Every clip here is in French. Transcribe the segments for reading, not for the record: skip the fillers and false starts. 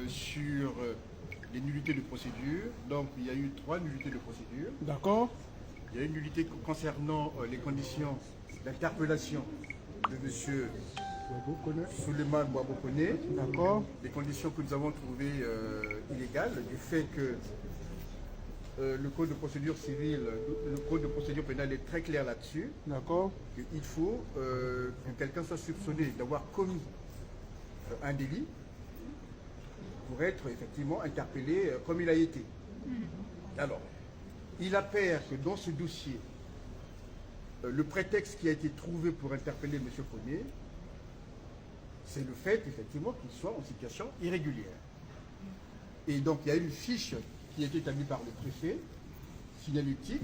sur les nullités de procédure. Donc il y a eu 3 nullités de procédure. D'accord. Il y a une nullité concernant les conditions d'interpellation de M. Souleymane Bouabokone. D'accord. Des conditions que nous avons trouvées illégales, du fait que le code de procédure civile, le code de procédure pénale est très clair là-dessus. D'accord. Il faut que quelqu'un soit soupçonné d'avoir commis un délit pour être effectivement interpellé comme il a été. Alors, il apparaît que dans ce dossier, le prétexte qui a été trouvé pour interpeller M. Koné, c'est le fait effectivement qu'il soit en situation irrégulière. Et donc il y a une fiche qui a été établie par le préfet, signalétique,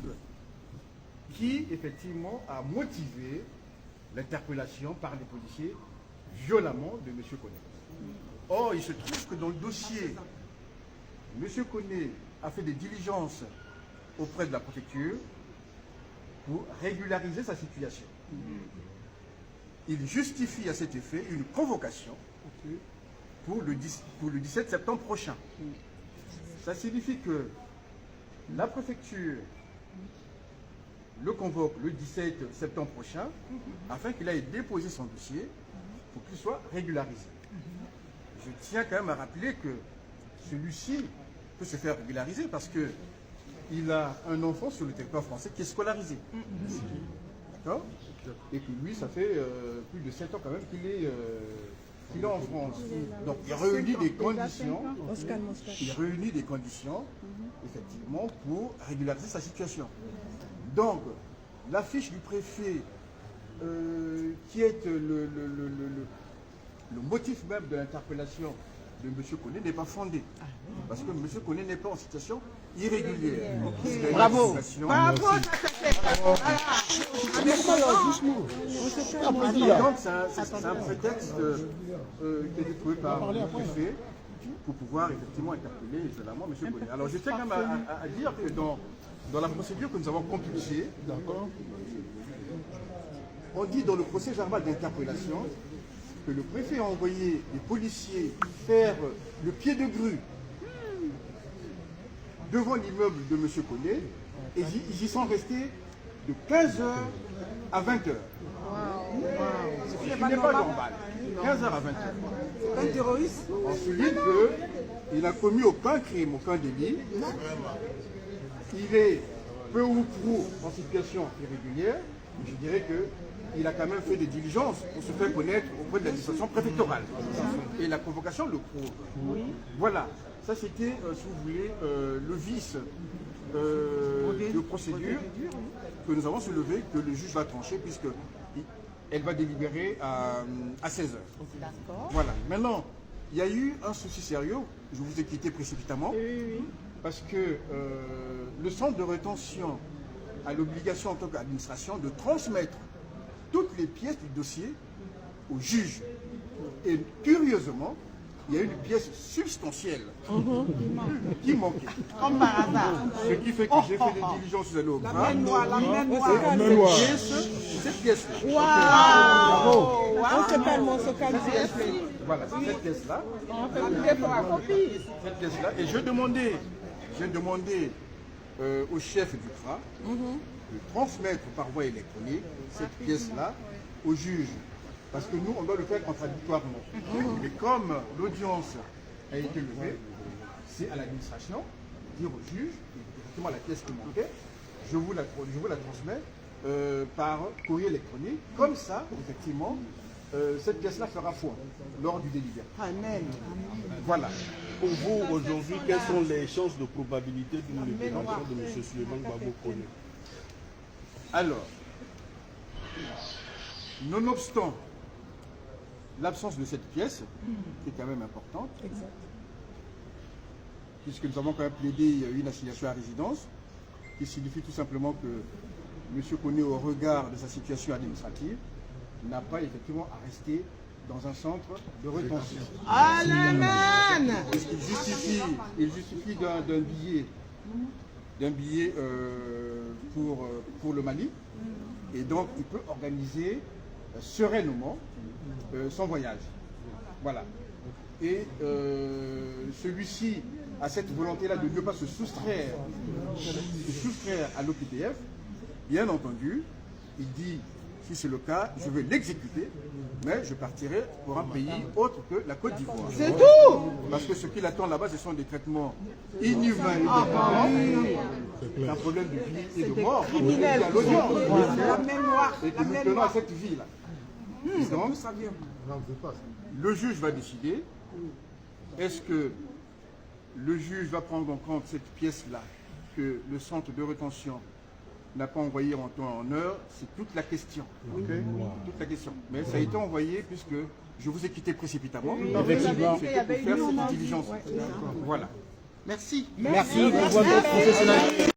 qui effectivement a motivé l'interpellation par les policiers violemment de M. Koné. Or, il se trouve que dans le dossier, M. Koné a fait des diligences auprès de la préfecture pour régulariser sa situation. Il justifie à cet effet une convocation pour le 17 septembre prochain. Ça signifie que la préfecture le convoque le 17 septembre prochain afin qu'il aille déposer son dossier pour qu'il soit régularisé. Je tiens quand même à rappeler que celui-ci peut se faire régulariser parce qu'il a un enfant sur le territoire français qui est scolarisé. D'accord? Et que lui, ça fait plus de 7 ans quand même qu'il est en France. Donc il réunit des conditions, effectivement, pour régulariser sa situation. Donc, la fiche du préfet, qui est le motif même de l'interpellation de M. Koné, n'est pas fondée. Parce que M. Koné n'est pas en situation irrégulière. Bravo. Bravo. Donc, c'est un prétexte qui a été trouvé par le préfet pour pouvoir effectivement interpeller violemment M. Koné. Alors, je tiens quand même à dire que dans la procédure que nous avons compulsée, on dit dans le procès verbal d'interpellation que le préfet a envoyé les policiers faire le pied de grue devant l'immeuble de M. Koné et ils y sont restés de 15h à 20h. Ce qui n'est pas normal. 15h à 20h. Un terroriste. On souligne qu'il n'a commis aucun crime, aucun délit. Il est peu ou prou en situation irrégulière. Je dirais qu'il a quand même fait des diligences pour se faire connaître auprès de l'administration préfectorale. Et la convocation le prouve. Voilà. Ça, c'était, si vous voulez, le vice de procédure que nous avons soulevé, que le juge va trancher, puisqu'elle va délibérer à 16h. Voilà. Maintenant, il y a eu un souci sérieux. Je vous ai quitté précipitamment. Parce que le centre de rétention a l'obligation en tant qu'administration de transmettre toutes les pièces du dossier au juge. Et curieusement, il y a une pièce substantielle qui manquait. Comme par hasard. Ce qui fait que j'ai fait des diligences sous le cette pièce-là. On se calme, on se calme. Voilà, c'est cette pièce-là. Cette pièce-là. Et j'ai demandé au chef du CRA de transmettre par voie électronique cette pièce-là au juge. Parce que nous, on doit le faire contradictoirement. Mais comme l'audience a été levée, c'est à l'administration de dire au juge, effectivement la pièce qui manquait, je vous la transmets par courrier électronique. Comme ça, effectivement, cette pièce-là fera foi lors du délibéré. Amen. Voilà. Pour vous, aujourd'hui, quelles sont les chances de probabilité d'une libération de M. Souleymane Bouabokone? Alors, nonobstant l'absence de cette pièce, qui est quand même importante, puisque nous avons quand même plaidé une assignation à résidence, qui signifie tout simplement que M. Koné, au regard de sa situation administrative, n'a pas effectivement à rester dans un centre de rétention. Amen. Il justifie d'un billet pour le Mali, et donc il peut organiser sereinement son voyage. Voilà. Et celui-ci a cette volonté-là de ne pas se soustraire à l'OQTF, bien entendu, il dit, si c'est le cas, je vais l'exécuter, mais je partirai pour un pays autre que la Côte d'Ivoire. C'est tout. Parce que ce qu'il attend là-bas, ce sont des traitements inhumains et dégradants. C'est un problème de vie et de mort. Criminel. À l'audience. La mémoire. Et que nous tenons à cette vie-là. Donc, le juge va décider. Est-ce que le juge va prendre en compte cette pièce-là que le centre de rétention n'a pas envoyé en temps et en heure? C'est toute la question. Toute la question. Mais ça a été envoyé puisque je vous ai quitté précipitamment. Effectivement. C'était pour faire cette diligence. Voilà. Merci. Merci.